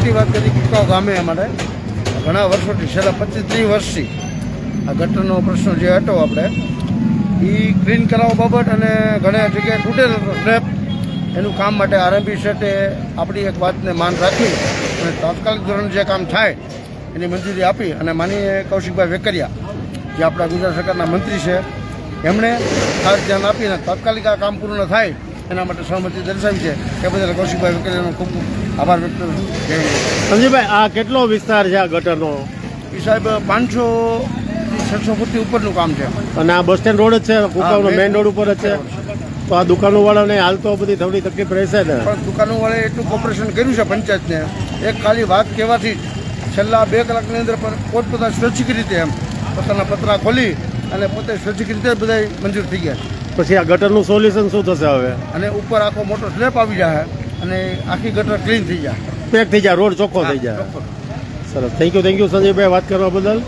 ગટરની વાત કરી કુકાવ ગામે અમારે ઘણા વર્ષોથી છેલ્લા 25-30 વર્ષથી આ ગટરનો પ્રશ્ન જે હતો આપણે એ ક્લીન કરાવવા બાબત અને ઘણા જગ્યાએ તૂટેલો સ્લેબ એનું કામ માટે આરએમબી સેટે આપણી એક વાતને માન રાખી અને તાત્કાલિક ધોરણે જે કામ થાય એની મંજૂરી આપી અને માનીએ કૌશિકભાઈ વેકરિયા જે આપણા ગુજરાત સરકારના મંત્રી છે એમણે ખાસ ધ્યાન આપીને તાત્કાલિક આ કામ પૂર્ણ થાય એના માટે સહમતિ દર્શાવી છે એ બદલ કૌશિકભાઈ વેકરિયાનો ખૂબ ખૂબ આભાર વ્યક્ત કરું છું. સંજયભાઈ, આ કેટલો વિસ્તાર છે આ ગટરનો? એ સાહેબ 500-600 ફૂટથી ઉપરનું કામ છે અને આ બસ સ્ટેન્ડ રોડ જ છે, કુકાવનો મેઇન રોડ ઉપર જ છે. તો આ દુકાનોવાળાને હાલ તો બધી થોડી તકલીફ રહેશે ને? પણ દુકાનોવાળાએ એટલું કોર્પોરેશન કર્યું છે પંચાયતને, એક ખાલી વાત કહેવાથી છેલ્લા 2 કલાકની અંદર પણ પોતપોતાની સ્વૈચ્છિક રીતે એમ પોતાના પતરા ખોલી અને પોતે સ્વૈચ્છિક રીતે બધા મંજૂર થઈ ગયા. પછી આ ગટરનું સોલ્યુશન શું થશે હવે? અને ઉપર આખો મોટો સ્લેબ આવી જાય અને આખી ગટર ક્લીન થઈ જાય, પેક થઈ જાય, રોડ ચોખ્ખો થઈ જાય. ચોખ્ખો. સરસ, થેન્ક યુ સંજયભાઈ વાત કરવા બદલ.